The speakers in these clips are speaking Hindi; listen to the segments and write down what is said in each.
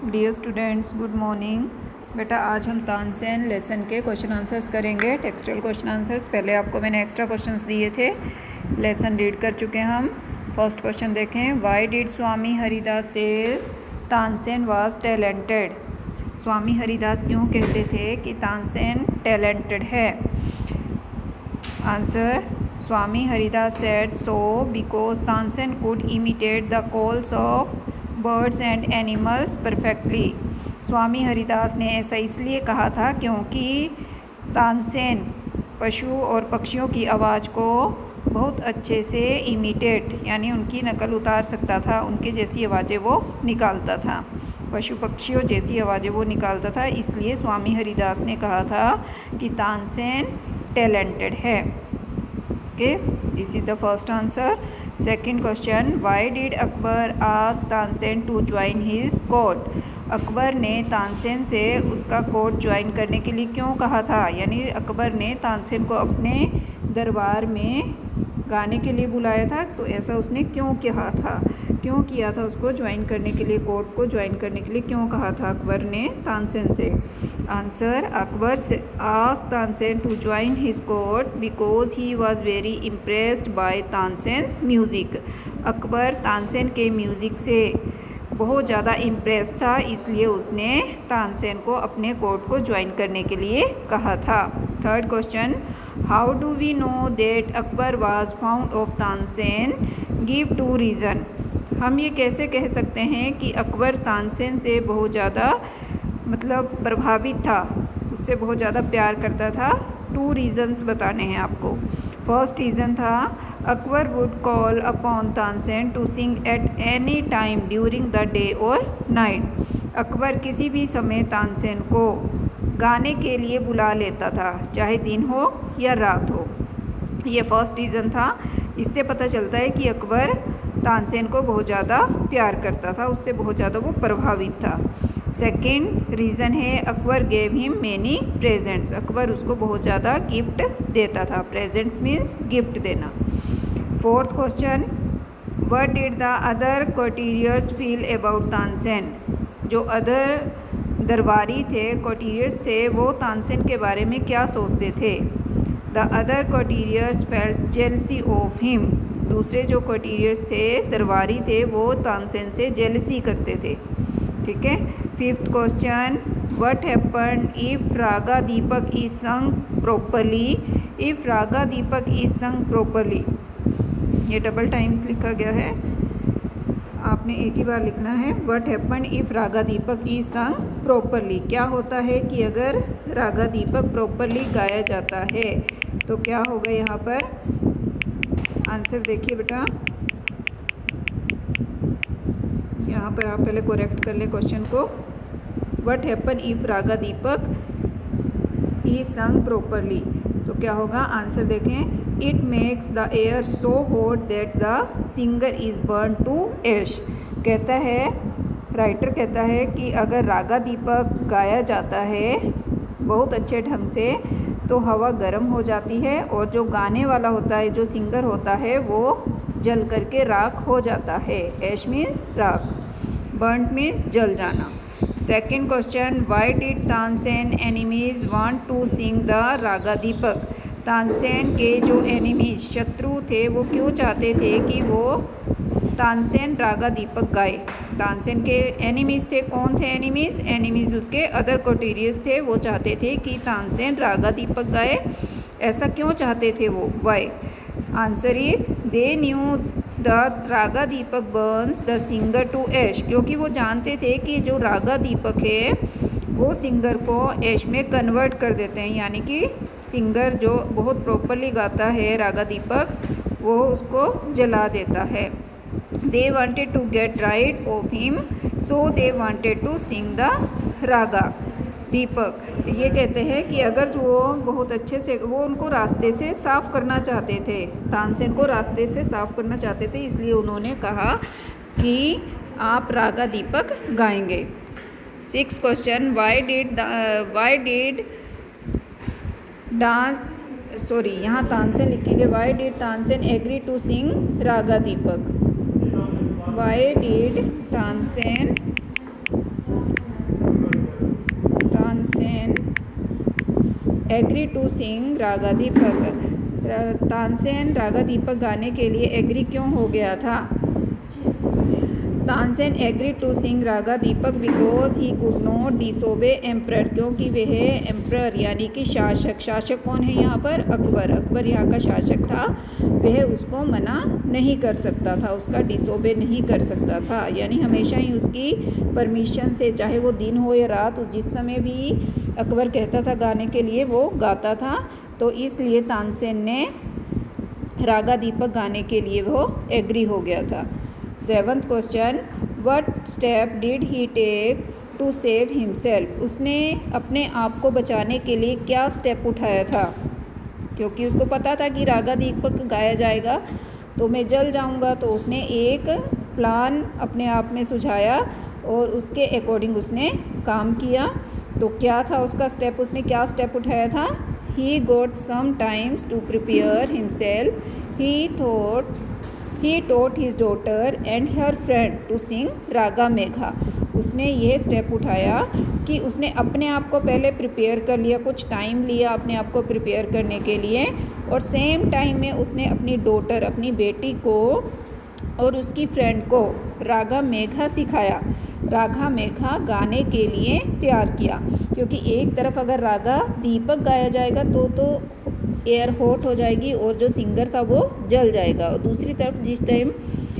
Dear students, good morning. बेटा, आज हम तानसेन लेसन के क्वेश्चन आंसर्स करेंगे, टेक्सचुअल क्वेश्चन आंसर्स। पहले आपको मैंने एक्स्ट्रा क्वेश्चंस दिए थे, लेसन रीड कर चुके हैं हम। फर्स्ट क्वेश्चन देखें, why did Swami Haridas say Tansen was talented. Swami Haridas क्यों कहते थे कि तानसेन टैलेंटेड है? Answer, Swami Haridas said so because Tansen could imitate the calls of birds and animals perfectly. Swami Haridas ने ऐसा इसलिए कहा था क्योंकि तानसेन पशु और पक्षियों की आवाज़ को बहुत अच्छे से इमिटेट यानी उनकी नकल उतार सकता था, उनके जैसी आवाज़ें वो निकालता था, पशु पक्षियों जैसी आवाज़ें वो निकालता था। इसलिए स्वामी हरिदास ने कहा था कि तानसेन टैलेंटेड है। Okay, this is the first answer. Second question, why did Akbar ask Tansen to join his court. Akbar ने तानसेन से उसका कोर्ट ज्वाइन करने के लिए क्यों कहा था? यानी अकबर ने तानसेन को अपने दरबार में गाने के लिए बुलाया था, तो ऐसा उसने क्यों कहा था, क्यों किया था? उसको ज्वाइन करने के लिए, कोर्ट को ज्वाइन करने के लिए क्यों कहा था अकबर ने तानसेन से? Answer, Akbar asked Tansen to join his court because he was very impressed by Tansen's music. Akbar Tansen के म्यूज़िक से बहुत ज़्यादा इम्प्रेस था, इसलिए उसने तानसेन को अपने कोर्ट को ज्वाइन करने के लिए कहा था। Third question, how do we know that Akbar was fond of Tansen? Give two reason. हम ये कैसे कह सकते हैं कि अकबर तानसेन से बहुत ज़्यादा प्रभावित था, उससे बहुत ज़्यादा प्यार करता था? टू रीज़न्स बताने हैं आपको। फर्स्ट रीज़न था, Akbar would call upon Tansen to sing at any time during the day और नाइट। अकबर किसी भी समय तानसेन को गाने के लिए बुला लेता था, चाहे दिन हो या रात हो। ये फर्स्ट रीज़न था। इससे पता चलता है कि अकबर तानसेन को बहुत ज़्यादा प्यार करता था, उससे बहुत ज़्यादा वो प्रभावित था। सेकेंड रीज़न है, Akbar gave him many presents. Akbar उसको बहुत ज़्यादा गिफ्ट देता था। प्रेजेंट्स मीन्स गिफ्ट देना। Fourth question, what did the other courtiers feel about Tansen. जो अदर दरबारी थे, कोर्टियर्स थे, वो तानसेन के बारे में क्या सोचते थे? The other courtiers felt jealousy of him. दूसरे जो कोर्टियर्स थे, दरबारी थे, वो तानसेन से जेलसी करते थे। ठीक है। Fifth question, what happen if raga Deepak is sung properly. If raga Deepak is sung properly, ये डबल टाइम्स लिखा गया है, आपने एक ही बार लिखना है। What happen if raga Deepak is sung properly. क्या होता है कि अगर रागा दीपक प्रॉपरली गाया जाता है तो क्या होगा? यहाँ पर आंसर देखिए बेटा, यहाँ पर आप पहले करेक्ट कर ले क्वेश्चन को। What happen if raga Deepak is sung properly, तो क्या होगा? आंसर देखें, it makes the air so hot that the singer is burn to ash. कहता है, राइटर कहता है कि अगर रागा दीपक गाया जाता है बहुत अच्छे ढंग से तो हवा गर्म हो जाती है और जो गाने वाला होता है, जो सिंगर होता है, वो जल करके राख हो जाता है। एश मीन्स राख, बर्न मीन्स जल जाना। Second question, why did Tansen enemies want to sing the raga Deepak. Tansen के जो एनिमीज, शत्रु थे, वो क्यों चाहते थे कि वो तानसेन रागा दीपक गाए? तानसेन के एनिमीज थे। कौन थे एनिमीज? एनिमीज उसके अदर कोर्टियर्स थे। वो चाहते थे कि तानसेन रागा दीपक गाए। ऐसा क्यों चाहते थे वो? Why? Answer is, they knew the raga Deepak burns the singer to ash. क्योंकि वो जानते थे कि जो रागा दीपक है वो सिंगर को ऐश में कन्वर्ट कर देते हैं, यानी कि सिंगर जो बहुत प्रॉपरली गाता है रागा दीपक, वो उसको जला देता है। They wanted to get rid of him so they wanted to sing the raga Deepak. ये कहते हैं कि अगर जो बहुत अच्छे से, वो उनको रास्ते से साफ़ करना चाहते थे, तानसेन को रास्ते से साफ़ करना चाहते थे, इसलिए उन्होंने कहा कि आप रागा दीपक गाएंगे। Six question, why did dance, sorry यहाँ तानसेन लिखेंगे, why did Tansen agree to sing raga Deepak. Why did Tansen agree to sing raga Deepak. Tansen raga Deepak गाने के लिए एग्री क्यों हो गया था? Tansen agree to sing raga Deepak because he could not disobey emperor, क्योंकि वह एम्प्रर यानी कि शासक कौन है यहाँ पर? अकबर यहाँ का शासक था, वह उसको मना नहीं कर सकता था, उसका डिसोबे नहीं कर सकता था, यानी हमेशा ही उसकी परमिशन से, चाहे वो दिन हो या रात, जिस समय भी अकबर कहता था गाने के लिए वो गाता था। तो इसलिए तानसेन ने रागा दीपक गाने के लिए वो एग्री हो गया था। 7th question, what step did he take to save himself? उसने अपने आप को बचाने के लिए क्या स्टेप उठाया था? क्योंकि उसको पता था कि रागा दीपक गाया जाएगा तो मैं जल जाऊंगा, तो उसने एक प्लान अपने आप में सुझाया और उसके अकॉर्डिंग उसने काम किया। तो क्या था उसका स्टेप? उसने क्या स्टेप उठाया था? He got some times to prepare himself, he taught his daughter and her friend to sing raga Megha. उसने ये स्टेप उठाया कि उसने अपने आप को पहले प्रिपेयर कर लिया, कुछ टाइम लिया अपने आप को प्रिपेयर करने के लिए, और सेम टाइम में उसने अपनी डॉटर, अपनी बेटी को और उसकी फ्रेंड को रागा मेघा सिखाया, रागा मेघा गाने के लिए तैयार किया। क्योंकि एक तरफ अगर रागा दीपक गाया जाएगा तो एयर हॉट हो जाएगी और जो सिंगर था वो जल जाएगा, और दूसरी तरफ जिस टाइम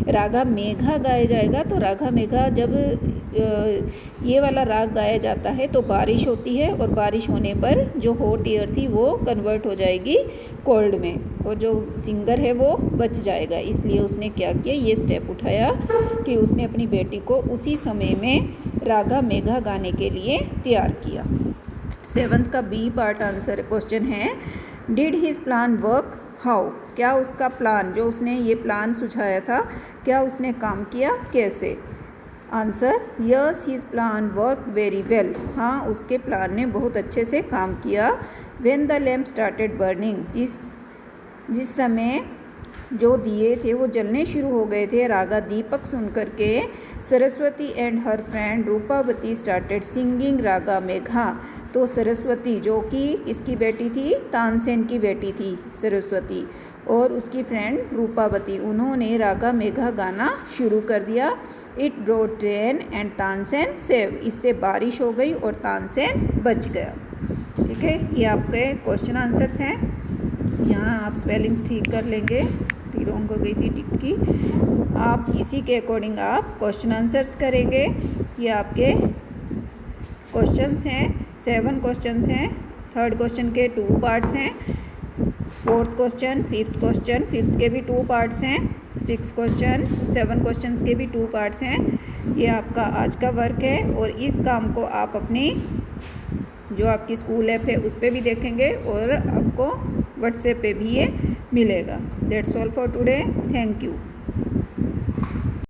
रागा मेघा गाया जाएगा तो रागा मेघा जब ये वाला राग गाया जाता है तो बारिश होती है, और बारिश होने पर जो हॉट एयर थी वो कन्वर्ट हो जाएगी कोल्ड में, और जो सिंगर है वो बच जाएगा। इसलिए उसने क्या किया, ये स्टेप उठाया कि उसने अपनी बेटी को उसी समय में रागा मेघा गाने के लिए तैयार किया। 7th का बी पार्ट आंसर क्वेश्चन है, did his plan work how? क्या उसका प्लान, जो उसने ये प्लान सुझाया था, क्या उसने काम किया, कैसे? Answer, yes his plan work very well. हाँ, उसके प्लान ने बहुत अच्छे से काम किया। When the lamp started burning, जिस समय जो दिए थे वो जलने शुरू हो गए थे, रागा दीपक सुन करके Saraswati and her friend Rupavati started singing raga Megha. तो सरस्वती, जो कि इसकी बेटी थी, तानसेन की बेटी थी सरस्वती, और उसकी फ्रेंड रूपावती, उन्होंने रागा मेघा गाना शुरू कर दिया। It brought rain and Tansen save, इससे बारिश हो गई और तानसेन बच गया। ठीक है, ये आपके क्वेश्चन आंसर्स हैं। यहाँ आप स्पेलिंग्स ठीक कर लेंगे, रॉन्ग हो गई थी टिक की। आप इसी के अकॉर्डिंग आप क्वेश्चन आंसर्स करेंगे। ये आपके क्वेश्चंस हैं, 7 क्वेश्चंस हैं। 3rd क्वेश्चन के 2 पार्ट्स हैं, 4th question, 5th question, 5th के भी 2 पार्ट्स हैं, 6 क्वेश्चन, 7 क्वेश्चंस के भी 2 पार्ट्स हैं। ये आपका आज का वर्क है, और इस काम को आप अपनी जो आपकी स्कूल ऐप है उस पर भी देखेंगे, और आपको व्हाट्सएप पे भी ये मिलेगा। That's all for today, thank you.